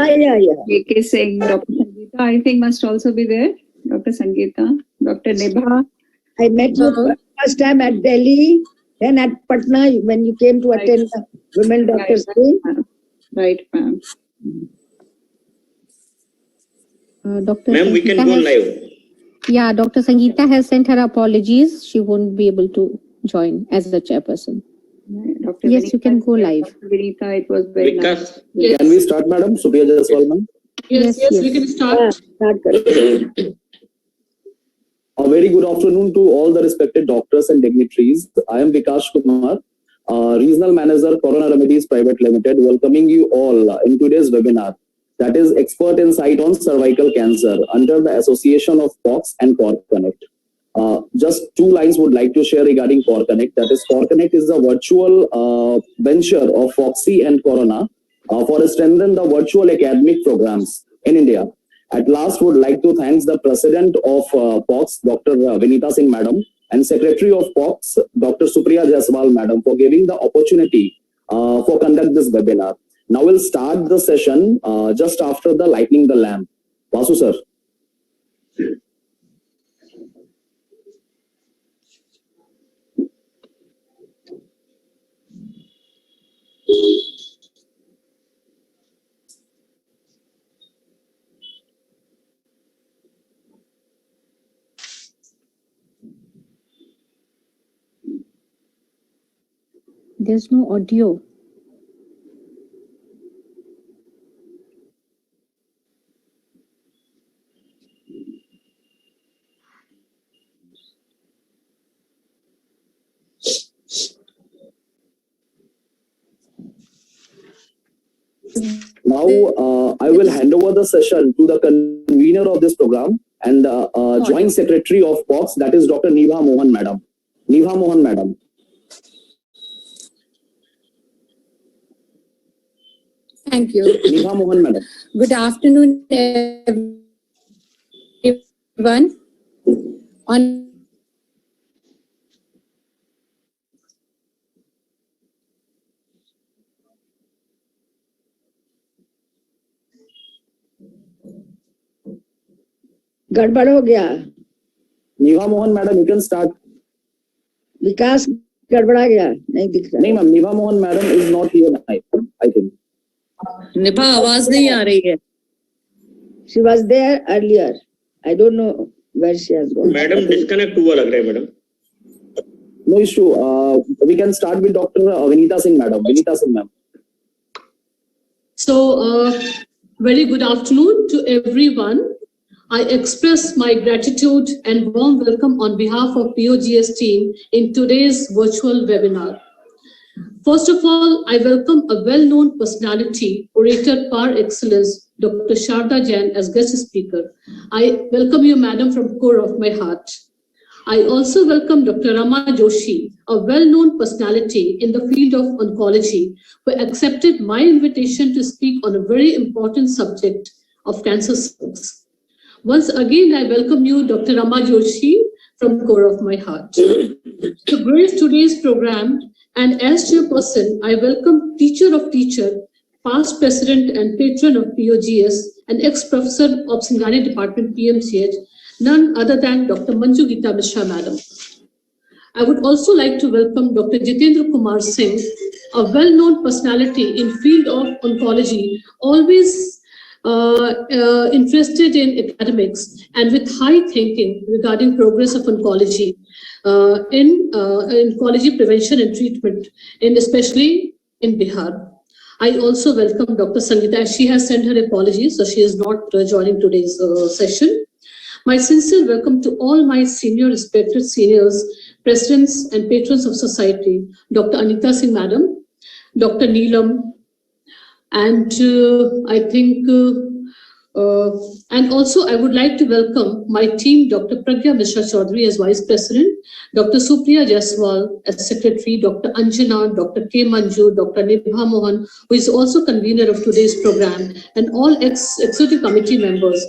Yeah. AK Singh, Dr. Sangeeta, I think must also be there. Dr. Sangeeta, Dr. Nibha. I met you first time at Delhi, then at Patna when you came to attend the Women Doctors Day. Right, ma'am. Dr. Ma'am, we can go live. Yeah, Dr. Sangeeta has sent her apologies. She won't be able to join as the chairperson. Dr. Yes, Vinita, you can go live. Dr. Vinita, it was very nice. Yes. Can we start, Madam? Supriya Jaiswal, ma'am. Yes, we can start. A very good afternoon to all the respected doctors and dignitaries. I am Vikash Kumar, Regional Manager, Corona Remedies Private Limited, welcoming you all in today's webinar, that is Expert Insight on Cervical Cancer, under the association of POGS and Core Connect. Just 2 lines would like to share regarding Core Connect. That is, Core Connect is a virtual venture of FOXI and Corona for strengthening the virtual academic programs in India. At last, would like to thank the President of POGS, Dr. Vinita Singh Madam, and Secretary of POGS, Dr. Supriya Jaiswal Madam, for giving the opportunity for conduct this webinar. Now we'll start the session just after the lighting the lamp. Vasu sir. There's no audio. Now, I will hand over the session to the convener of this program and Joint Secretary of POGS, that is Dr. Nibha Mohan Madam. Nibha Mohan Madam. Thank you. Nibha Mohan Madam. Good afternoon, everyone. On गड़बड़ हो गया. Nibha Mohan Madam, you can start. विकास गड़बड़ा गया, नहीं दिख रहा. नहीं ma'am, Nibha Mohan Madam is not here, I think. निभा आवाज नहीं आ रही है. She was there earlier. I don't know where she has gone. Madam, disconnect हुआ लग रहा है madam. No issue. We can start with Dr. Vinita Singh Madam. Vinita Singh ma'am. So, very good afternoon to everyone. I express my gratitude and warm welcome on behalf of POGS team in today's virtual webinar. First of all, I welcome a well-known personality, orator par excellence, Dr. Sharda Jain as guest speaker. I welcome you, madam, from core of my heart. I also welcome Dr. Rama Joshi, a well-known personality in the field of oncology, who accepted my invitation to speak on a very important subject of cancer cells. Once again, I welcome you, Dr. Rama Joshi, from core of my heart. To grace today's program, and as chairperson, I welcome teacher of teacher, past president and patron of POGS, and ex-professor of Singhani Department, PMCH, none other than Dr. Manju Gita Mishra, madam. I would also like to welcome Dr. Jitendra Kumar Singh, a well-known personality in field of oncology, always interested in academics and with high thinking regarding progress of oncology in oncology prevention and treatment, especially in Bihar. I also welcome Dr. Sangeeta. She has sent her apologies, so she is not joining today's session. My sincere welcome to all my senior respected seniors, presidents and patrons of society, Dr. Anita Singh Madam, Dr. Neelam, and I think, and also I would like to welcome my team, Dr. Pragya Mishra Chaudhary as Vice President, Dr. Supriya Jaiswal as Secretary, Dr. Anjana, Dr. K. Manju, Dr. Nibha Mohan, who is also convener of today's program, and all executive committee members.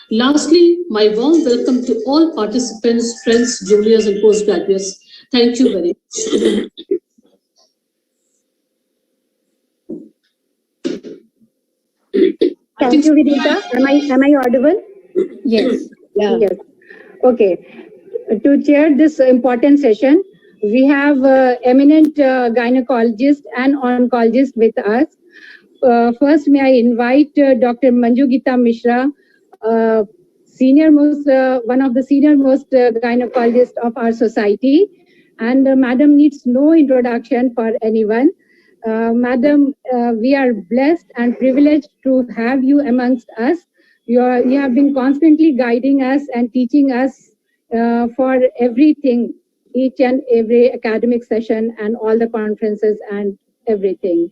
Lastly, my warm welcome to all participants, friends, juniors, and postgraduates. Thank you very much. Thank you, Vidita. Am I audible? Yes. Yeah. Yes. Okay. To chair this important session, we have eminent gynecologist and oncologist with us. First, may I invite Dr. Manju Gita Mishra, one of the senior most gynecologists of our society. And Madam needs no introduction for anyone. Madam, we are blessed and privileged to have you amongst us. You have been constantly guiding us and teaching us for everything, each and every academic session and all the conferences and everything.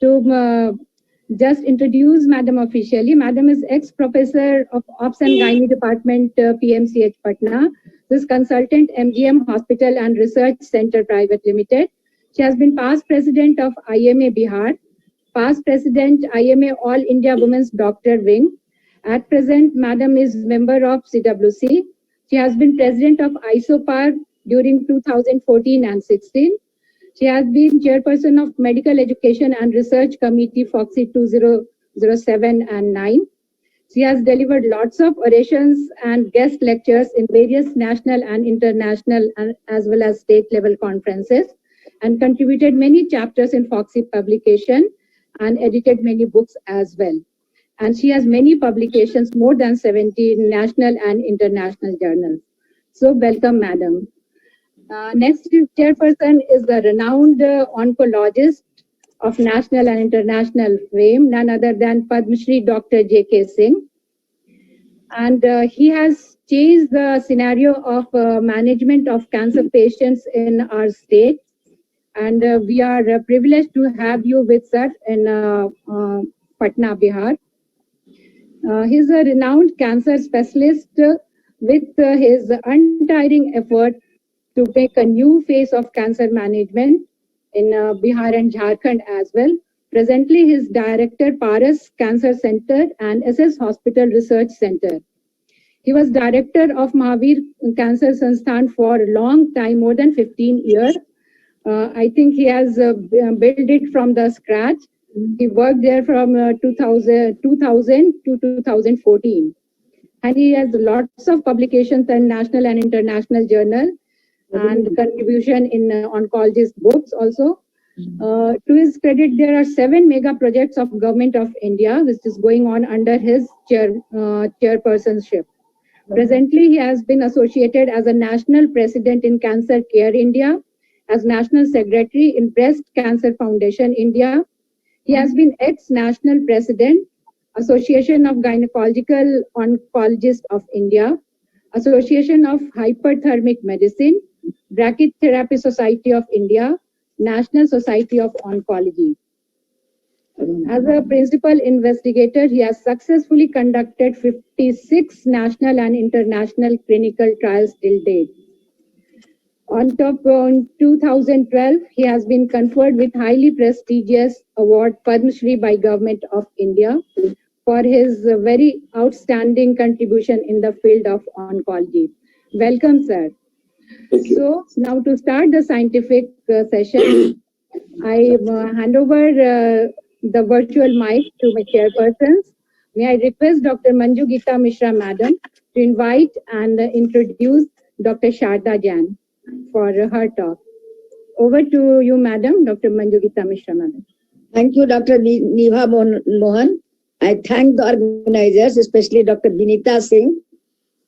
To just introduce Madam officially, Madam is ex-professor of Ops and Gynae Department, PMCH Patna. This consultant, MGM Hospital and Research Center Private Limited. She has been past president of IMA Bihar, past president IMA All India Women's Doctor Wing. At present, Madam is member of CWC. She has been president of ISOPAR during 2014 and 16. She has been chairperson of Medical Education and Research Committee FOXI 2007 and 9. She has delivered lots of orations and guest lectures in various national and international as well as state level conferences and contributed many chapters in FOXI publication and edited many books as well. And she has many publications, more than 70 national and international journals. So welcome, Madam. Next chairperson is the renowned oncologist of national and international fame, none other than Padma Shri Dr. J.K. Singh. And he has changed the scenario of management of cancer patients in our state. And we are privileged to have you with us in Patna, Bihar. He's a renowned cancer specialist with his untiring effort to make a new face of cancer management in Bihar and Jharkhand as well. Presently, he is director Paras Cancer Center and SS Hospital Research Center. He was director of Mahavir Cancer Sansthan for a long time, more than 15 years. I think he has built it from the scratch. He worked there from 2000 to 2014. And he has lots of publications in national and international journals and contribution in oncologist books also. To his credit, there are 7 mega projects of Government of India, which is going on under his chairpersonship. Presently, he has been associated as a national president in Cancer Care India, as national secretary in Breast Cancer Foundation India. He has been ex-national president, Association of Gynecological Oncologists of India, Association of Hyperthermic Medicine, Brachytherapy Society of India, National Society of Oncology. As a principal investigator, he has successfully conducted 56 national and international clinical trials till date. On top, in 2012, he has been conferred with highly prestigious award Padma Shri by Government of India for his very outstanding contribution in the field of oncology. Welcome, sir. So now to start the scientific session, I hand over the virtual mic to my chairpersons. May I request Dr. Manju Gita Mishra, Madam, to invite and introduce Dr. Sharda Jain for her talk. Over to you, Madam, Dr. Manju Gita Mishra, Madam. Thank you, Dr. Nibha Mohan. I thank the organizers, especially Dr. Vinita Singh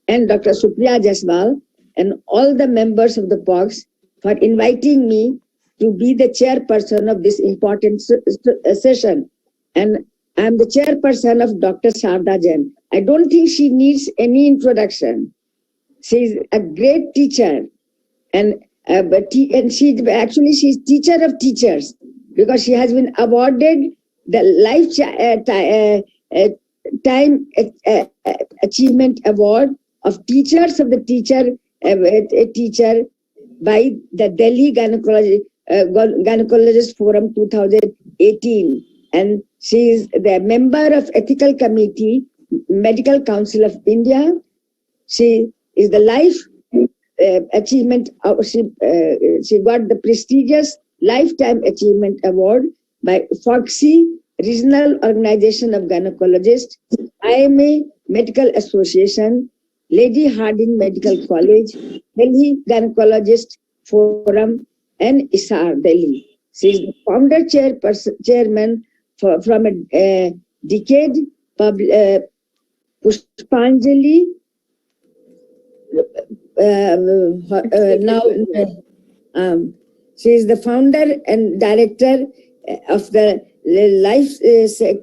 and Dr. Supriya Jaswal and all the members of the POGS for inviting me to be the chairperson of this important session. And I'm the chairperson of Dr. Sharda Jain. I don't think she needs any introduction. She's a great teacher. And she's teacher of teachers because she has been awarded the Lifetime Achievement Award of Teachers of the Teacher by the Delhi Gynecologist Forum 2018. And she is the member of Ethical Committee, Medical Council of India. She is the Life Achievement. She got the prestigious Lifetime Achievement Award by FOXI Regional Organization of Gynecologists, IMA Medical Association, Lady Harding Medical College, Delhi Gynecologist Forum, and ISAR, Delhi. She is the founder chairman from a decade, Pushpanjali, she is the founder and director of the Life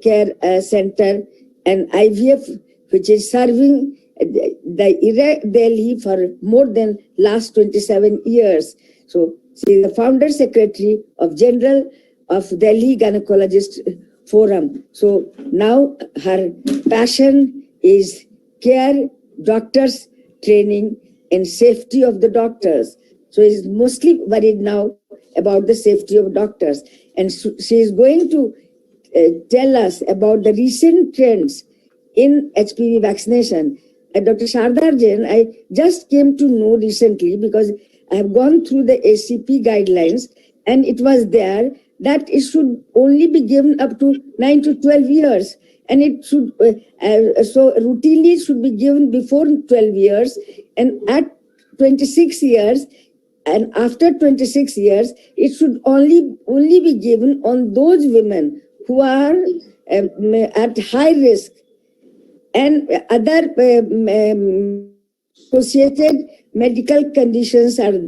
Care Center and IVF, which is serving the Iraq Delhi for more than last 27 years. So she is the founder secretary of General of Delhi Gynecologist Forum. So now her passion is care, doctors, training, and safety of the doctors. So she's mostly worried now about the safety of doctors. And she is going to tell us about the recent trends in HPV vaccination. Dr. Sharda Jain, I just came to know recently because I have gone through the ACP guidelines and it was there that it should only be given up to 9 to 12 years. And it should, so routinely it should be given before 12 years and at 26 years. And after 26 years, it should only be given on those women who are at high risk and other associated medical conditions are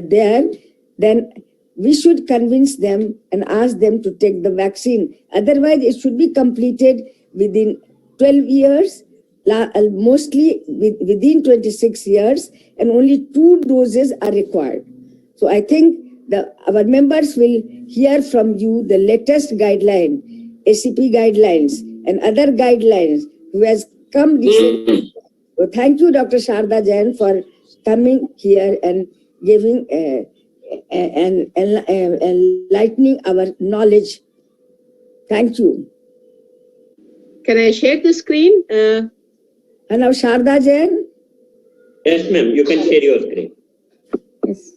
there, then we should convince them and ask them to take the vaccine. Otherwise, it should be completed within 12 years, mostly within 26 years, and only 2 doses are required. So I think our members will hear from you the latest guideline, ACP guidelines, and other guidelines who has come recently. So thank you, Dr. Sharda Jain, for coming here and giving and enlightening our knowledge. Thank you. Can I share the screen? And now Sharda Jain. Yes, ma'am, you can share your screen. Yes.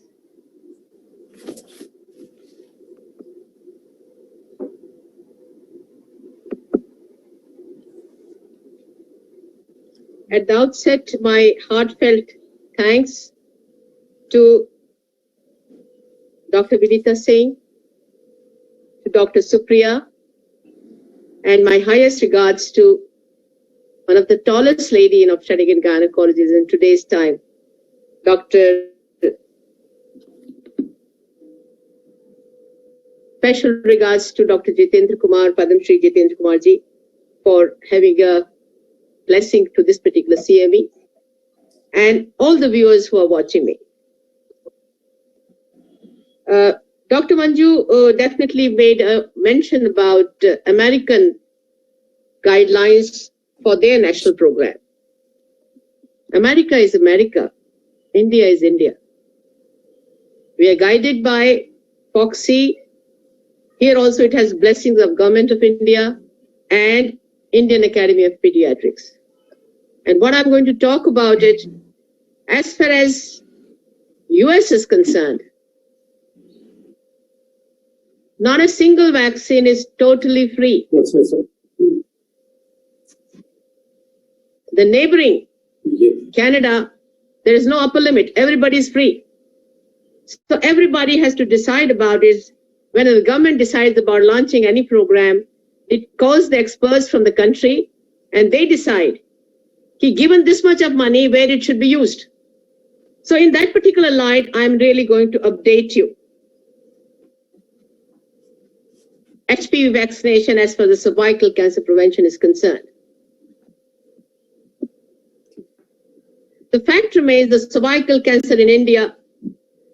At the outset, my heartfelt thanks to Dr. Vinita Singh, to Dr. Supriya, and my highest regards to one of the tallest lady in obstetric and gynecology in today's time, Dr. Special regards to Dr. Jitendra Kumar, Padam Shri Jitendra Kumar ji, for having a blessing to this particular CME, and all the viewers who are watching me. Dr. Manju definitely made a mention about American guidelines for their national program. America is America. India is India. We are guided by POGS. Here also it has blessings of Government of India and Indian Academy of Pediatrics. And what I'm going to talk about it, as far as US is concerned, not a single vaccine is totally free. Yes, yes, sir. The neighboring Canada, there is no upper limit. Everybody is free. So everybody has to decide about it. When the government decides about launching any program, it calls the experts from the country and they decide, given this much of money, where it should be used. So in that particular light, I'm really going to update you. HPV vaccination as far as the cervical cancer prevention is concerned. The fact remains the cervical cancer in India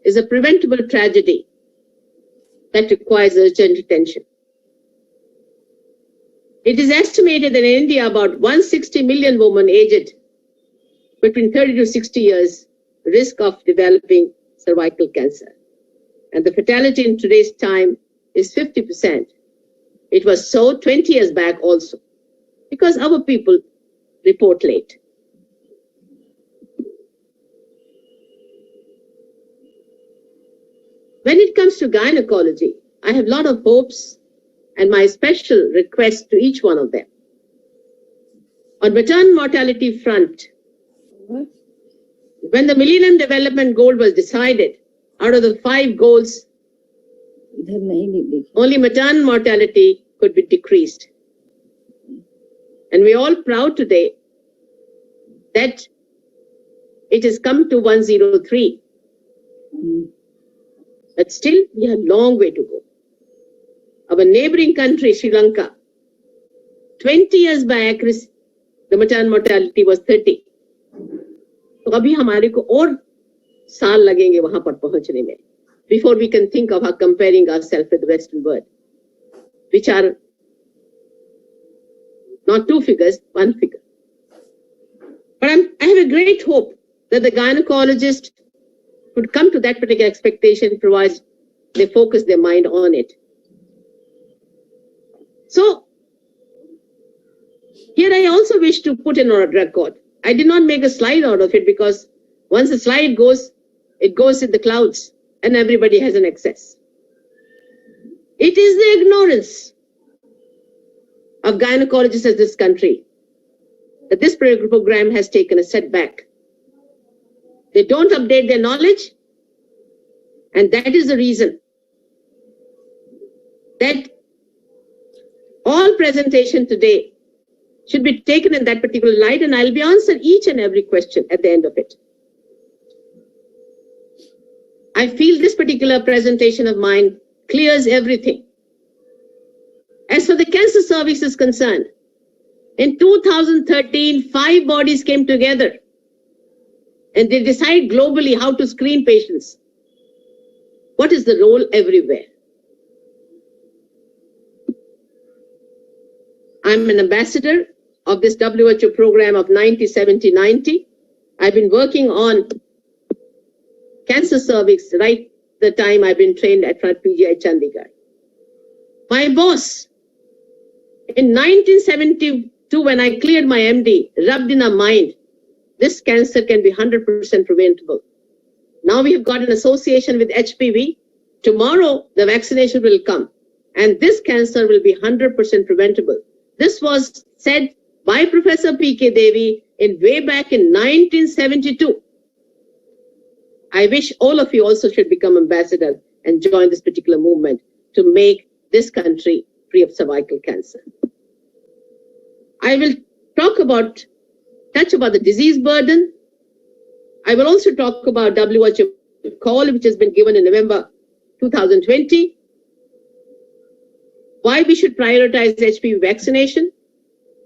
is a preventable tragedy that requires urgent attention. It is estimated that in India, about 160 million women aged between 30 to 60 years risk of developing cervical cancer. And the fatality in today's time is 50%. It was so 20 years back also, because our people report late. When it comes to gynecology, I have a lot of hopes and my special request to each one of them. On maternal mortality front, when the Millennium Development Goal was decided, out of the 5 goals, only maternal mortality could be decreased. And we're all proud today that it has come to 103. But still, we have a long way to go. Our neighboring country, Sri Lanka, 20 years back, the maternal mortality was 30. तो अभी हमारे को और साल लगेंगे वहां पर पहुंचने में, before we can think of comparing ourselves with the Western world, which are not 2 figures, 1 figure. But I have a great hope that the gynecologist would come to that particular expectation, provided they focus their mind on it. So, here I also wish to put in on record. I did not make a slide out of it because once the slide goes, it goes in the clouds and everybody has an access. It is the ignorance of gynecologists in this country that this program has taken a setback. They don't update their knowledge, and that is the reason that all presentation today should be taken in that particular light, and I'll be answering each and every question at the end of it. I feel this particular presentation of mine clears everything. As for the cancer service is concerned, in 2013, 5 bodies came together and they decide globally how to screen patients. What is the role everywhere? I'm an ambassador of this WHO program of 90-70-90. I've been working on cancer cervix right the time I've been trained at PGI Chandigarh. My boss, in 1972, when I cleared my MD, rubbed in our mind, this cancer can be 100% preventable. Now we have got an association with HPV. Tomorrow, the vaccination will come, and this cancer will be 100% preventable. This was said by Professor P.K. Devi way back in 1972. I wish all of you also should become ambassadors and join this particular movement to make this country free of cervical cancer. I will touch about the disease burden. I will also talk about WHO call, which has been given in November 2020. Why we should prioritize HPV vaccination.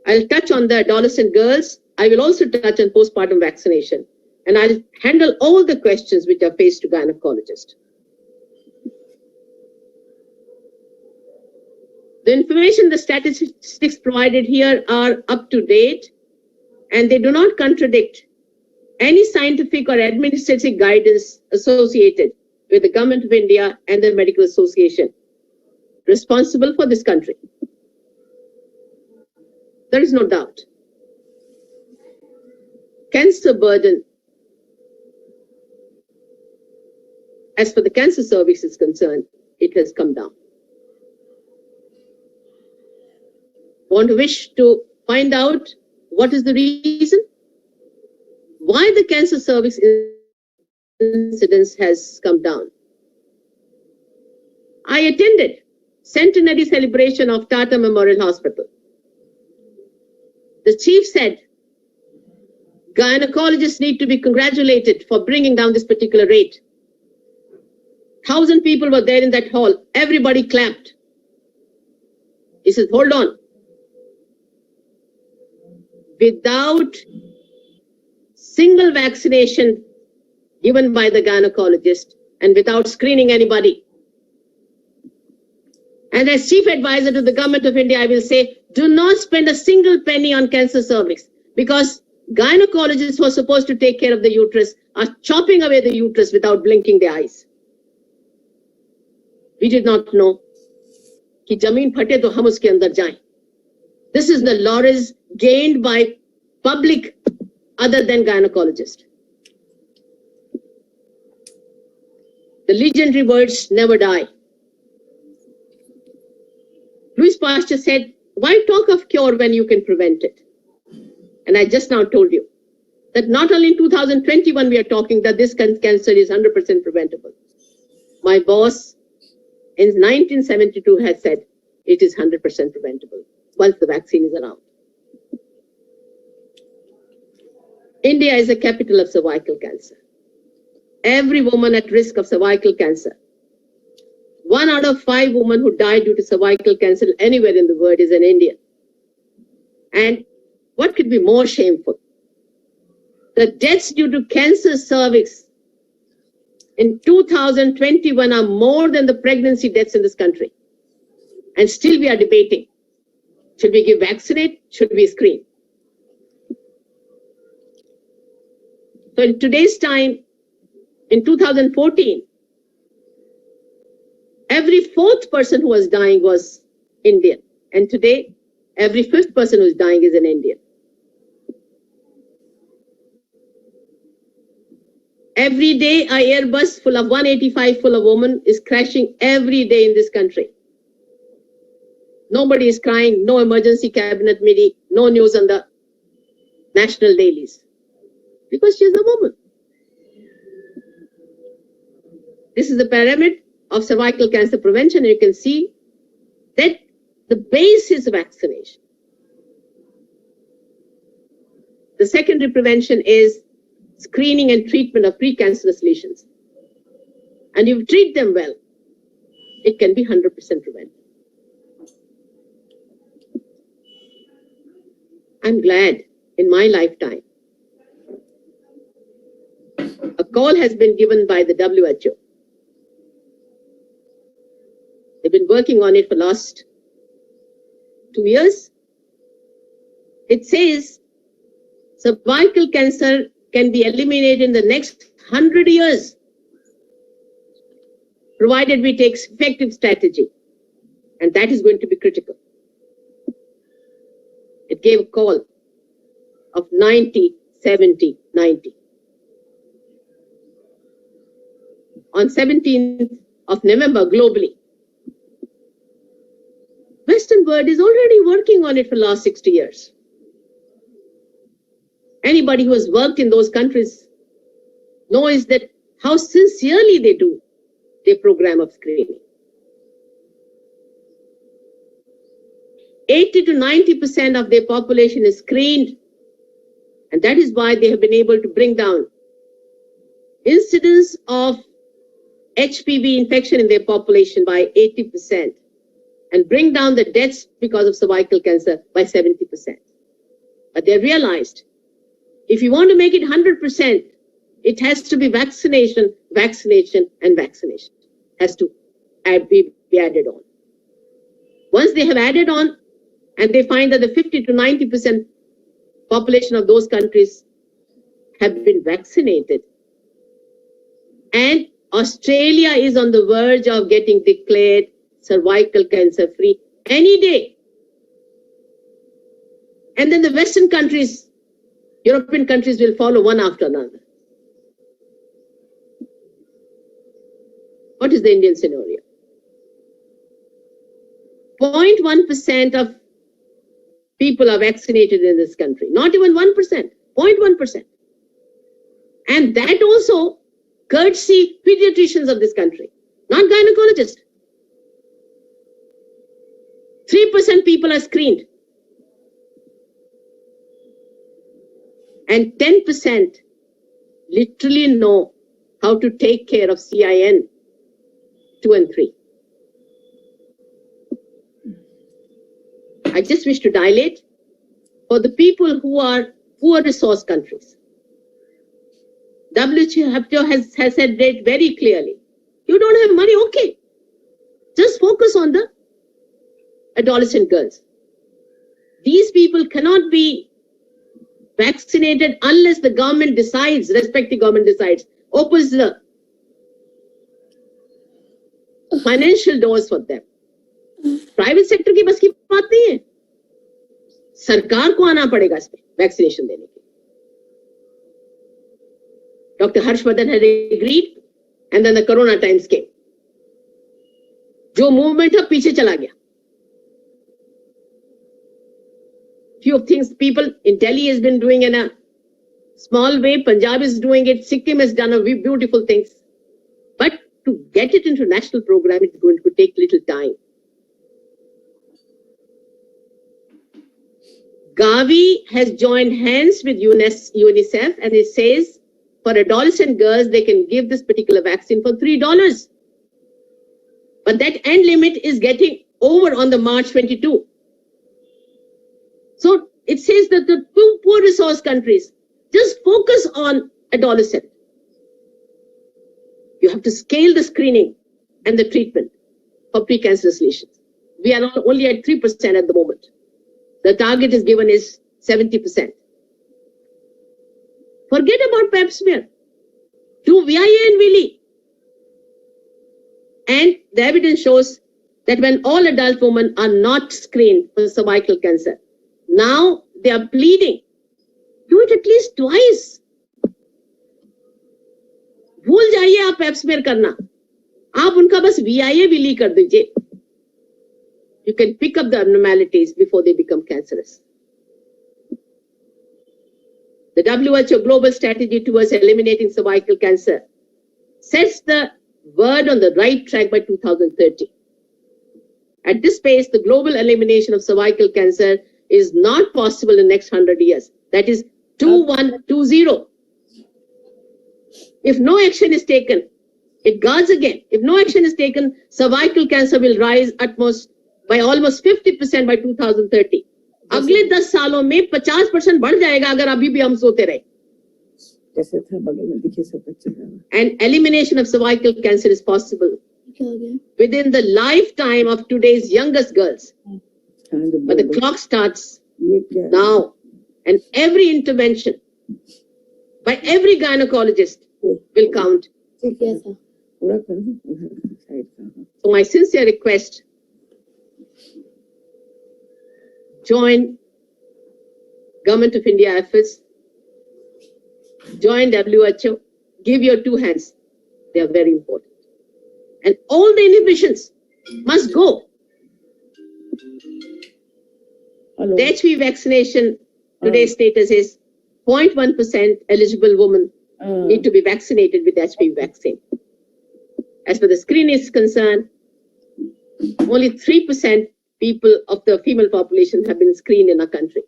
I'll touch on the adolescent girls. I will also touch on postpartum vaccination. And I'll handle all the questions which are faced to gynecologists. The information, the statistics provided here are up to date, and they do not contradict any scientific or administrative guidance associated with the Government of India and the Medical Association responsible for this country. There is no doubt. Cancer burden, as for the cancer cervix is concerned, it has come down. Wish to find out what is the reason why the cancer cervix incidence has come down. I attended centenary celebration of Tata Memorial Hospital. The chief said, gynecologists need to be congratulated for bringing down this particular rate. 1,000 people were there in that hall. Everybody clapped. He says, hold on. Without single vaccination given by the gynecologist and without screening anybody. And as chief advisor to the Government of India, I will say, do not spend a single penny on cancer cervix, because gynecologists who are supposed to take care of the uterus are chopping away the uterus without blinking their eyes. We did not know कि जमीन फटे तो हम उसके अंदर जाएं. This is the laurels gained by public other than gynecologists. The legendary words never die. Louis Pasteur said, why talk of cure when you can prevent it? And I just now told you that not only in 2021 we are talking that this cancer is 100% preventable. My boss in 1972 has said it is 100% preventable once the vaccine is around. India is the capital of cervical cancer. Every woman at risk of cervical cancer, 1 out of 5 women who die due to cervical cancer anywhere in the world is an Indian. And what could be more shameful? The deaths due to cancer cervix in 2021 are more than the pregnancy deaths in this country. And still we are debating, should we give vaccinate, should we screen? So in today's time, in 2014, every 4th person who was dying was Indian. And today, every 5th person who is dying is an Indian. Every day, an Airbus full of 185 full of women is crashing every day in this country. Nobody is crying, no emergency cabinet meeting, no news on the national dailies. Because she is a woman. This is the pyramid of cervical cancer prevention. You can see that the base is vaccination. The secondary prevention is screening and treatment of precancerous lesions. And if you treat them well, it can be 100% prevented. I'm glad in my lifetime, a call has been given by the WHO. They've been working on it for the last 2 years. It says cervical cancer can be eliminated in the next 100 years, provided we take effective strategy. And that is going to be critical. It gave a call of 90, 70, 90. On 17th of November globally, Western world is already working on it for the last 60 years. Anybody who has worked in those countries knows that how sincerely they do their program of screening. 80 to 90% of their population is screened, and that is why they have been able to bring down incidence of HPV infection in their population by 80% and bring down the deaths because of cervical cancer by 70%. But they realized if you want to make it 100%, it has to be vaccination, vaccination, and vaccination. Has to be added on. Once they have added on, and they find that the 50 to 90% population of those countries have been vaccinated, and Australia is on the verge of getting declared cervical cancer free any day. And then the Western countries, European countries will follow one after another. What is the Indian scenario? 0.1% of people are vaccinated in this country. Not even 1%, 0.1%. And that also courtesy pediatricians of this country, not gynecologists. 3% people are screened. And 10% literally know how to take care of CIN 2 and 3. I just wish to dilate for the people who are poor resource countries. WHO has said it very clearly. You don't have money, okay. Just focus on the adolescent girls. These people cannot be vaccinated unless the government decides, respective government decides, opens the financial doors for them. Private sector की बस की बात नहीं है, सरकार को आना पड़ेगा इस पे वैक्सीनेशन देने के. Dr. Harshvardhan had agreed, and then the corona times came. जो मूवमेंट था पीछे चला गया. few things people in Delhi has been doing in a small way. Punjab is doing it. Sikkim has done a beautiful things. But to get it into national program, it's going to take little time. Gavi has joined hands with UNICEF, and it says for adolescent girls, they can give this particular vaccine for $3. But that end limit is getting over on the March 22. So it says that the two poor resource countries just focus on adolescent. You have to scale the screening and the treatment for precancerous lesions. We are only at 3% at the moment. The target is given is 70%. Forget about pap smear. Do VIA and VLI. And the evidence shows that when all adult women are not screened for cervical cancer, now they are bleeding. Do it at least twice. भूल जाइए आप pipe smear करना, आप उनका बस VIA VLI कर दीजिए. You can pick up the abnormalities before they become cancerous. The WHO Global Strategy towards eliminating cervical cancer sets the world on the right track by 2030. At this pace, the global elimination of cervical cancer is not possible in the next 100 years. That is 2120. If no action is taken, it guards again. If no action is taken, cervical cancer will rise by almost 50% by 2030. अगले 10 सालों में 50% बढ़ जाएगा अगर अभी भी हम सोते रहे. And elimination of cervical cancer is possible within the lifetime of today's youngest girls. But the clock starts now, and every intervention by every gynecologist will count. So my sincere request, join Government of India efforts, join WHO, give your two hands. They are very important. And all the inhibitions must go. Hello. The HPV vaccination, today's status is 0.1% eligible women need to be vaccinated with HPV vaccine. As for the screening is concerned, only 3% people of the female population have been screened in our country.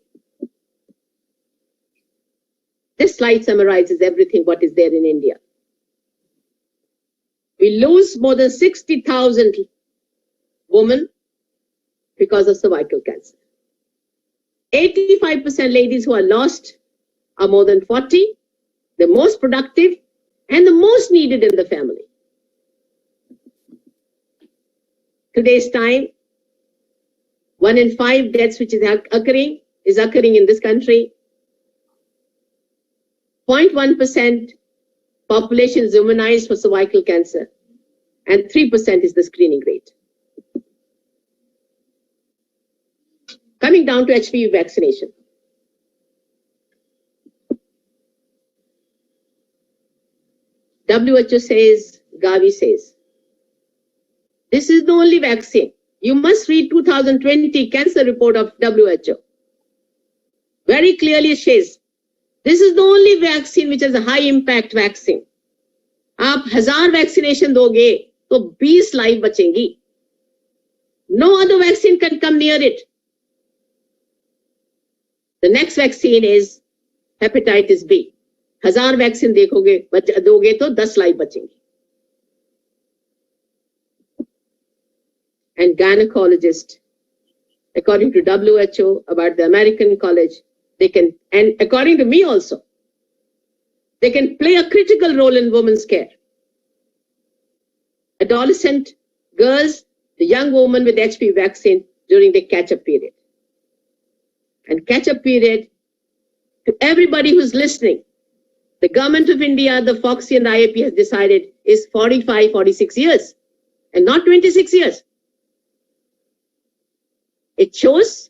This slide summarizes everything what is there in India. We lose more than 60,000 women because of cervical cancer. 85% ladies who are lost are more than 40, the most productive and the most needed in the family. Today's time, 1 in 5 deaths which is occurring in this country. 0.1% population is immunized for cervical cancer, and 3% is the screening rate. Coming down to HPV vaccination. WHO says, Gavi says, this is the only vaccine. You must read 2020 cancer report of WHO. Very clearly it says, this is the only vaccine which is a high impact vaccine. आप 1000 vaccination दोगे तो 20 life बचेंगी. No other vaccine can come near it. The next vaccine is hepatitis B. 1000 vaccine दोगे तो 10 life बचेंगी. And gynecologist, according to WHO, about the American College, they can, and according to me also, they can play a critical role in women's care. Adolescent girls, the young woman with HPV vaccine during the catch-up period. And catch-up period, to everybody who's listening, the Government of India, the FOXI and IAP has decided is 45, 46 years and not 26 years. It shows,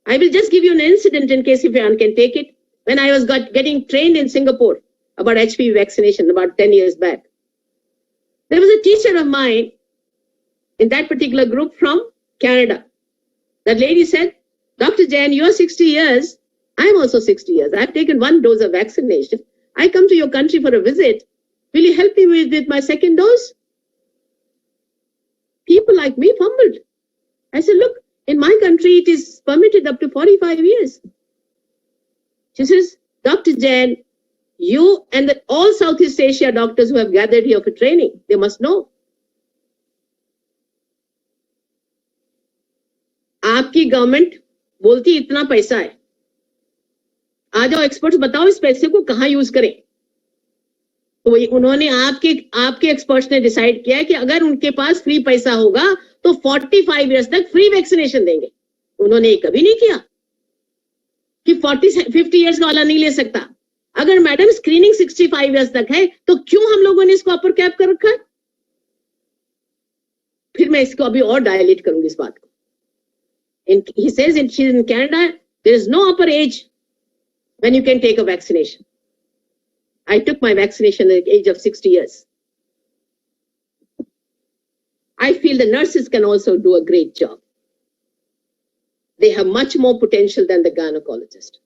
I will just give you an incident in case if anyone can take it. When I was getting trained in Singapore about HPV vaccination about 10 years back, there was a teacher of mine in that particular group from Canada. That lady said, Dr. Jain, you're 60 years. I'm also 60 years. I've taken 1 dose of vaccination. I come to your country for a visit. Will you help me with my second dose? People like me fumbled. I said, look, in my country, it is permitted up to 45 years. She says, Dr. Jain, you and all Southeast Asia doctors who have gathered here for training, they must know. आपकी government बोलती इतना पैसा है, आ जाओ experts बताओ इस पैसे को कहाँ यूज करें. तो उन्होंने आपके एक्सपर्ट्स ने डिसाइड किया कि अगर उनके पास फ्री पैसा होगा तो 45 इयर्स तक फ्री वैक्सीनेशन देंगे. उन्होंने ये कभी नहीं किया कि 50 इयर्स का वाला नहीं ले सकता. अगर मैडम स्क्रीनिंग 65 इयर्स तक है तो क्यों हम लोगों ने इसको अपर कैप कर रखा है? फिर मैं इसको अभी और डायलेट करूंगी इस बात को. He says in Canada, there is no upper age when you can take a vaccination. I took my vaccination at the age of 60 years. I feel the nurses can also do a great job. They have much more potential than the gynecologist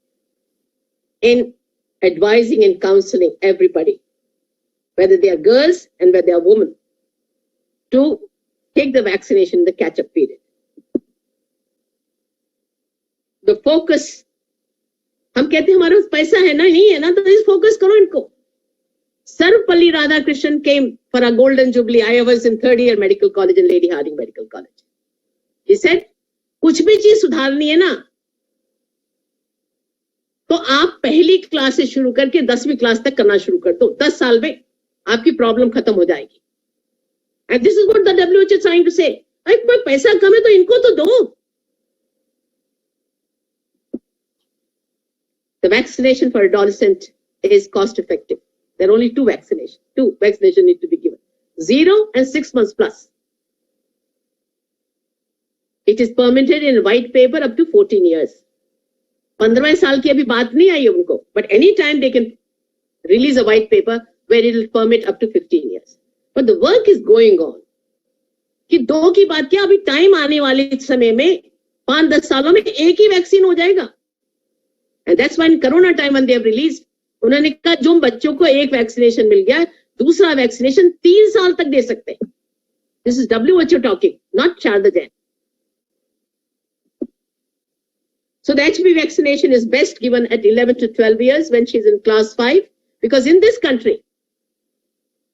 in advising and counseling everybody, whether they are girls and whether they are women, to take the vaccination in the catch-up period. The focus, हम कहते हैं हमारे पास पैसा है ना, नहीं है ना, तो इस फोकस करो इनको. Sarvapalli Radhakrishnan came for a golden jubilee. I was in 3rd year medical college in Lady Harding Medical College. He said, कुछ भी चीज सुधारनी है ना, तो आप पहली क्लास से शुरू करके 10वीं क्लास तक करना शुरू कर दो. 10 साल में आपकी प्रॉब्लम खत्म हो जाएगी. And this is what the WHO is trying to say. अरे पैसा कम है तो इनको तो दो. The vaccination for adolescent is cost effective. There are only 2 vaccinations. 2 vaccinations need to be given. 0 and 6 months plus. It is permitted in white paper up to 14 years. 15 साल की अभी बात नहीं आई है उनको. But any time they can release a white paper where it will permit up to 15 years. But the work is going on. कि 2 की बात क्या, अभी टाइम आने वाले समय में 5-10 सालों में एक ही वैक्सीन हो जाएगा. And that's why in Corona time when they have released, उन्होंने कहा जो बच्चों को एक वैक्सीनेशन मिल गया, दूसरा वैक्सीनेशन 3 साल तक दे सकते हैं. This is WHO talking, not Sharda Jain. So the HPV vaccination is best given at 11 to 12 years when she's in class 5, because in this country,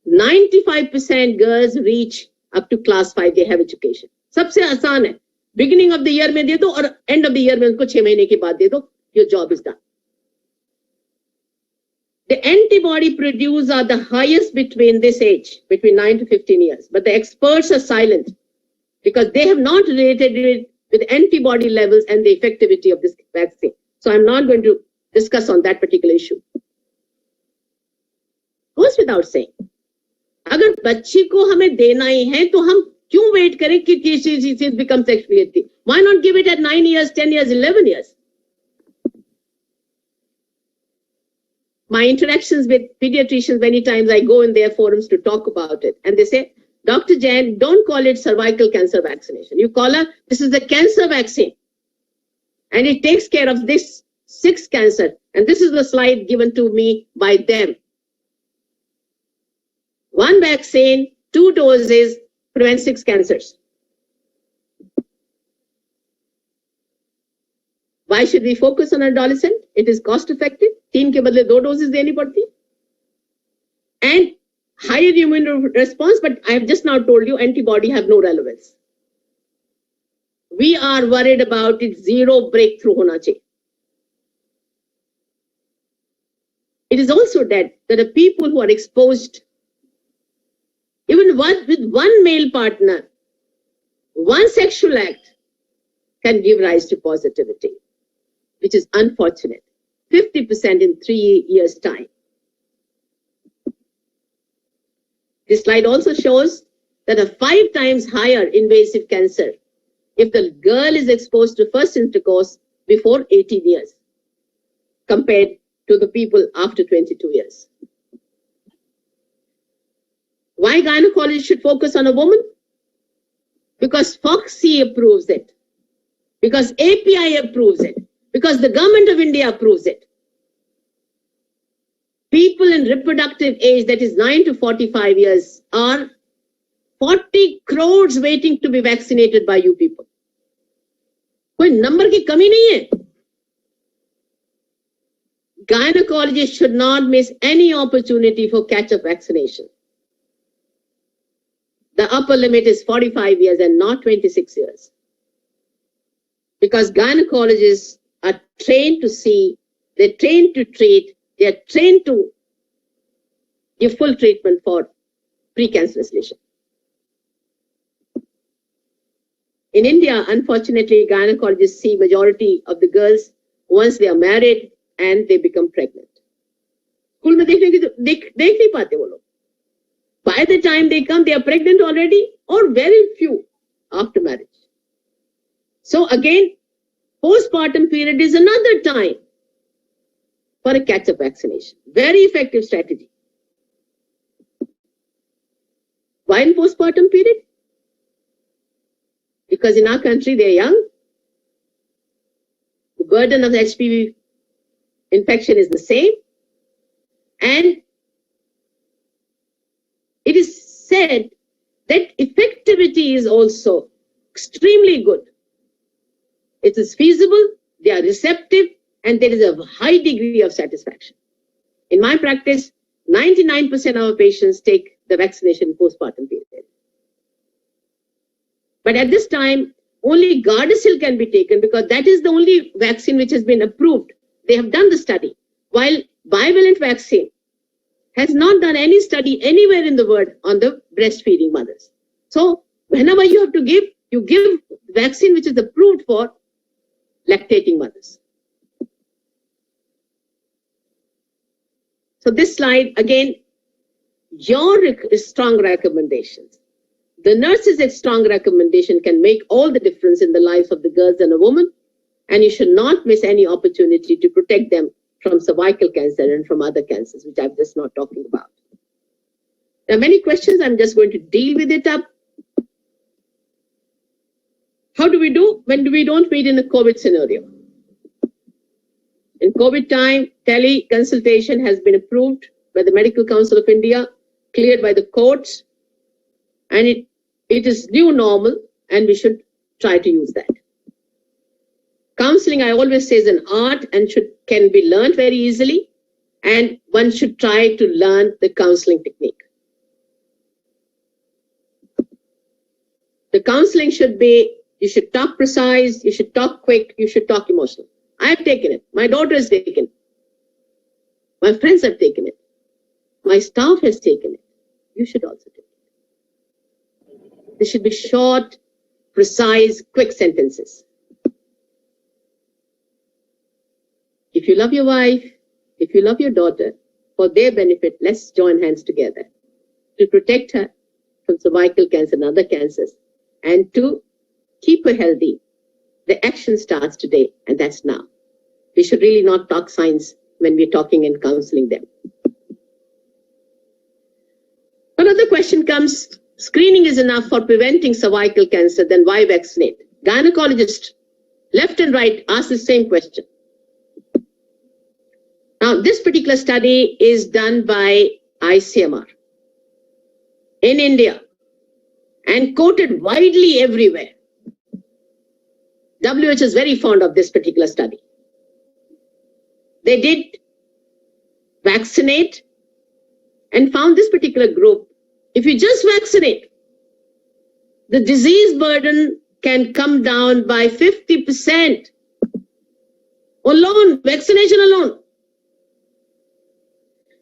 95% girls reach up to class 5, they have education. सबसे आसान है, beginning of the year में दे दो और end of the year में उनको 6 महीने के बाद दे दो, your job is done. The antibody produced are the highest between this age, between 9 to 15 years. But the experts are silent because they have not related it with antibody levels and the effectivity of this vaccine. So I'm not going to discuss on that particular issue. Goes without saying. अगर बच्ची को हमें देना ही है तो हम क्यों wait करें कि it becomes HPV? Why not give it at 9 years, 10 years, 11 years? My interactions with pediatricians, many times I go in their forums to talk about it. And they say, Dr. Jain, don't call it cervical cancer vaccination. You call it, this is the cancer vaccine. And it takes care of this 6 cancer. And this is the slide given to me by them. 1 vaccine, 2 doses, prevent 6 cancers. Why should we focus on adolescent? It is cost effective. 3 के बदले 2 doses देनी पड़ती. And higher immune response, but I have just now told you antibody have no relevance. We are worried about it, 0 breakthrough होना चाहिए. It is also that there are people who are exposed, even with 1 male partner, 1 sexual act can give rise to positivity, which is unfortunate. 50% in 3 years' time. This slide also shows that a 5 times higher invasive cancer if the girl is exposed to first intercourse before 18 years compared to the people after 22 years. Why gynecology should focus on a woman? Because FOXC approves it. because API approves it, because the government of India approves it. People in reproductive age, that is 9 to 45 years, are 40 crores waiting to be vaccinated by you people. कोई number की कमी नहीं है. Gynecologists should not miss any opportunity for catch-up vaccination. The upper limit is 45 years and not 26 years. Because gynecologists are trained to see, they're trained to treat, they're trained to give full treatment for precancerous lesion. In India, unfortunately, gynecologists see majority of the girls once they are married and they become pregnant. School में देख नहीं पाते वो लोग. By the time they come, they are pregnant already, or very few after marriage. So again, postpartum period is another time for a catch-up vaccination. Very effective strategy. Why in postpartum period? Because in our country, they are young. The burden of the HPV infection is the same. And it is said that effectivity is also extremely good. It is feasible, they are receptive, and there is a high degree of satisfaction. In my practice, 99% of our patients take the vaccination in postpartum period. But at this time, only Gardasil can be taken because that is the only vaccine which has been approved. They have done the study. While bivalent vaccine has not done any study anywhere in the world on the breastfeeding mothers. So whenever you have to give, you give vaccine which is approved for lactating mothers. So this slide, again, your strong recommendations. The nurse's strong recommendation can make all the difference in the lives of the girls and a woman, and you should not miss any opportunity to protect them from cervical cancer and from other cancers, which I'm just not talking about. There are many questions. I'm just going to deal with it up. How do we do when we don't meet in a COVID scenario? In COVID time, teleconsultation has been approved by the Medical Council of India, cleared by the courts, and it is new normal, and we should try to use that. Counseling, I always say, is an art and can be learned very easily, and one should try to learn the counseling technique. The counseling should be, you should talk precise, you should talk quick, you should talk emotional. I have taken it. My daughter has taken it. My friends have taken it. My staff has taken it. You should also take it. They should be short, precise, quick sentences. If you love your wife, if you love your daughter, for their benefit, let's join hands together to protect her from cervical cancer and other cancers and to keep her healthy. The action starts today, and that's now. We should really not talk science when we're talking and counseling them. Another question comes, screening is enough for preventing cervical cancer, then why vaccinate? Gynecologists, left and right, ask the same question. Now, this particular study is done by ICMR in India and quoted widely everywhere. WHO is very fond of this particular study. They did vaccinate and found this particular group. If you just vaccinate, the disease burden can come down by 50%. Alone, vaccination alone.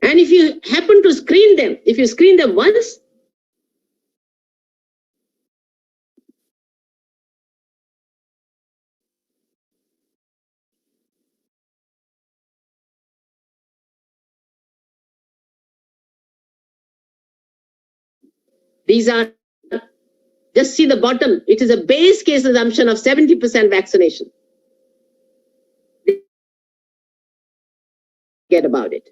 And if you happen to screen them, if you screen them once, these are, just see the bottom, it is a base case assumption of 70% vaccination. Forget about it.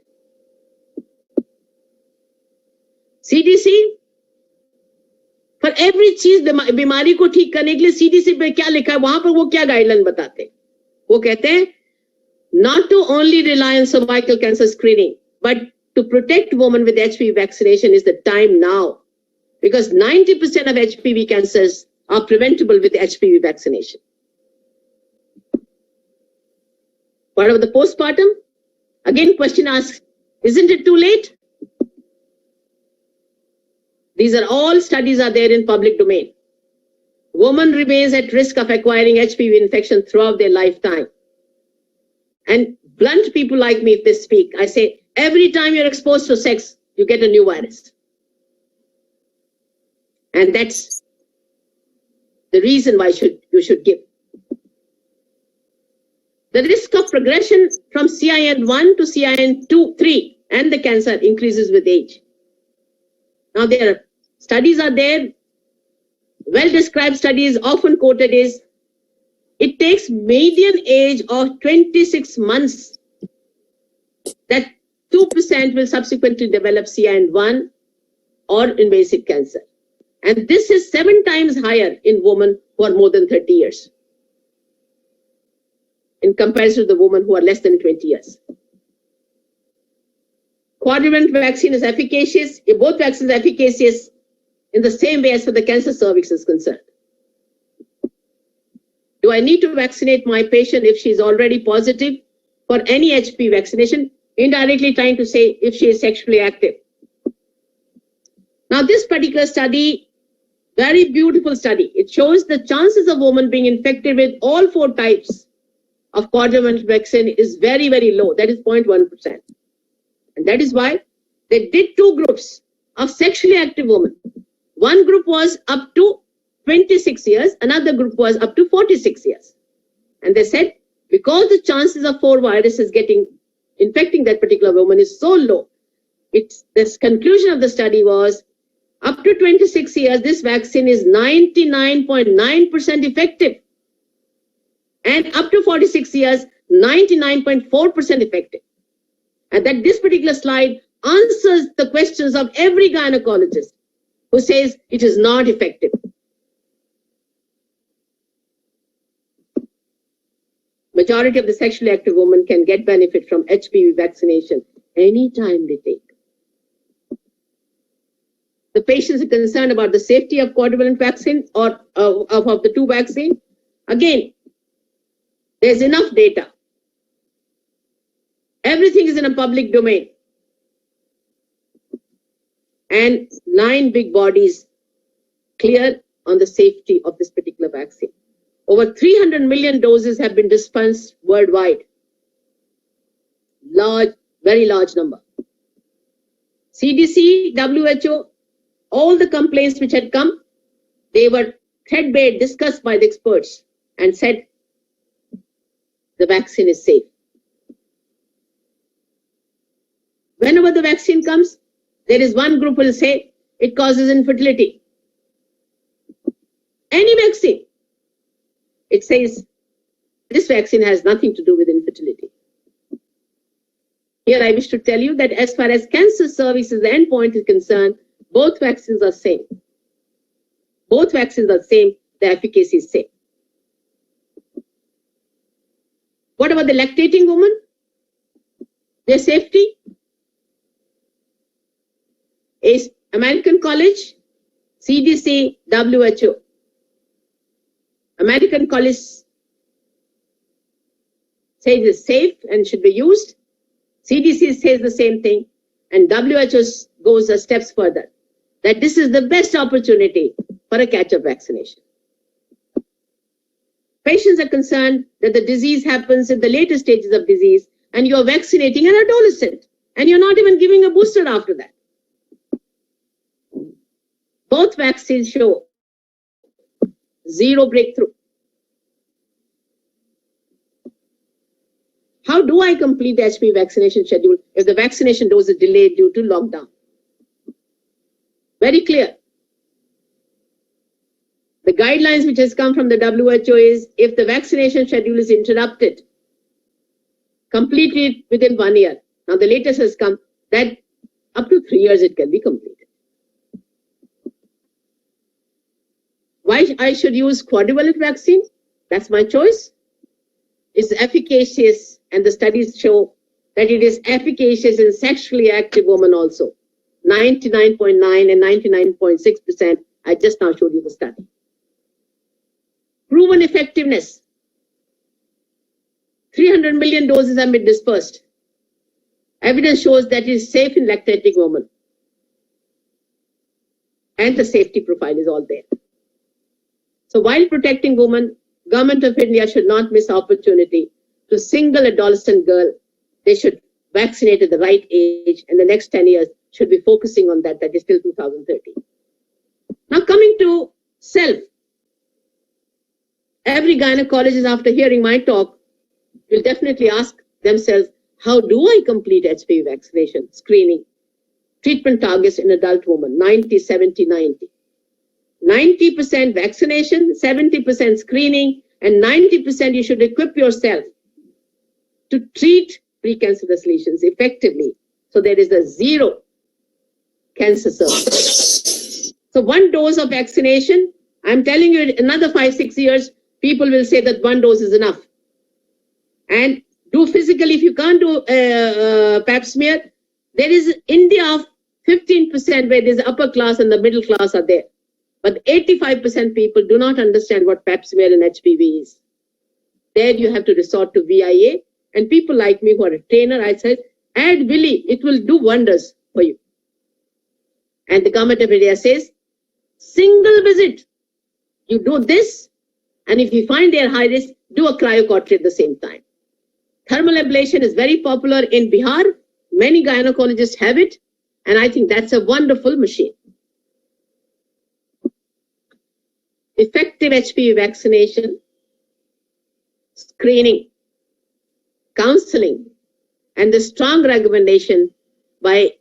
CDC, For every चीज बीमारी को ठीक करने के लिए CDC पे क्या लिखा है, वहां पर वो क्या गाइडलाइन बताते हैं? वो कहते हैं not to only rely on cervical cancer screening, but to protect women with HPV vaccination is the time now, because 90% of HPV cancers are preventable with HPV vaccination. What about the postpartum? Again, question asked, isn't it too late? These are all studies are there in public domain. Woman remains at risk of acquiring HPV infection throughout their lifetime. And blunt people like me, if they speak, I say, every time you're exposed to sex, you get a new virus. And that's the reason why you should give. The risk of progression from CIN1 to CIN3 and the cancer increases with age. Now there are studies are there, well-described studies often quoted is, it takes median age of 26 months that 2% will subsequently develop CIN1 or invasive cancer. And this is 7 times higher in women who are more than 30 years in comparison to the women who are less than 20 years. Quadrivalent vaccine is efficacious. Both vaccines are efficacious in the same way as for the cancer cervix is concerned. Do I need to vaccinate my patient if she's already positive for any HPV vaccination? Indirectly trying to say if she is sexually active. Now this particular study, very beautiful study. It shows the chances of women being infected with all 4 types of quadrivalent vaccine is very, very low. That is 0.1%. And that is why they did 2 groups of sexually active women. One group was up to 26 years, another group was up to 46 years. And they said, because the chances of 4 viruses infecting that particular woman is so low, this conclusion of the study was, up to 26 years, this vaccine is 99.9% effective. And up to 46 years, 99.4% effective. And that this particular slide answers the questions of every gynecologist who says it is not effective. Majority of the sexually active women can get benefit from HPV vaccination anytime they take. The patients are concerned about the safety of quadrivalent vaccine or of the 2 vaccines. Again, there's enough data. Everything is in a public domain. And 9 big bodies clear on the safety of this particular vaccine. Over 300 million doses have been dispensed worldwide. Large, very large number. CDC, WHO, all the complaints which had come, they were threadbare, discussed by the experts and said the vaccine is safe. Whenever the vaccine comes, there is one group will say it causes infertility. Any vaccine, it says this vaccine has nothing to do with infertility. Here I wish to tell you that as far as cancer services, the endpoint is concerned, both vaccines are same. Both vaccines are same, the efficacy is same. What about the lactating woman? Their safety? Is American College, CDC, WHO. American College says it's safe and should be used. CDC says the same thing. And WHO goes a steps further, that this is the best opportunity for a catch-up vaccination. Patients are concerned that the disease happens in the later stages of disease and you're vaccinating an adolescent and you're not even giving a booster after that. Both vaccines show 0 breakthrough. How do I complete the HPV vaccination schedule if the vaccination dose is delayed due to lockdown? Very clear. The guidelines which has come from the WHO is if the vaccination schedule is interrupted, complete it within 1 year. Now the latest has come that up to 3 years it can be completed. Why I should use quadrivalent vaccine? That's my choice. It's efficacious, and the studies show that it is efficacious in sexually active women also. 99.9 and 99.6%. I just now showed you the study. Proven effectiveness. 300 million doses have been dispersed. Evidence shows that it is safe in lactating women. And the safety profile is all there. So while protecting women, Government of India should not miss opportunity to single adolescent girl. They should vaccinate at the right age, and the next 10 years should be focusing on that. That is till 2030. Now coming to self. Every gynecologist, after hearing my talk, will definitely ask themselves, how do I complete HPV vaccination screening? Treatment targets in adult women, 90, 70, 90. 90% vaccination, 70% screening, and 90% you should equip yourself to treat precancerous lesions effectively. So there is a zero cancer surface. So one dose of vaccination, I'm telling you, in another 5-6 years, people will say that one dose is enough. And do physical, if you can't do pap smear, there is India of 15% where there's upper class and the middle class are there. But 85% people do not understand what pap smear and HPV is. There you have to resort to VIA. And people like me who are a trainer, I said, add Willy, it will do wonders for you. And the Government of India says, single visit. You do this, and if you find they are high risk, do a cryocautery at the same time. Thermal ablation is very popular in Bihar. Many gynecologists have it, and I think that's a wonderful machine. Effective HPV vaccination, screening, counseling, and the strong recommendation by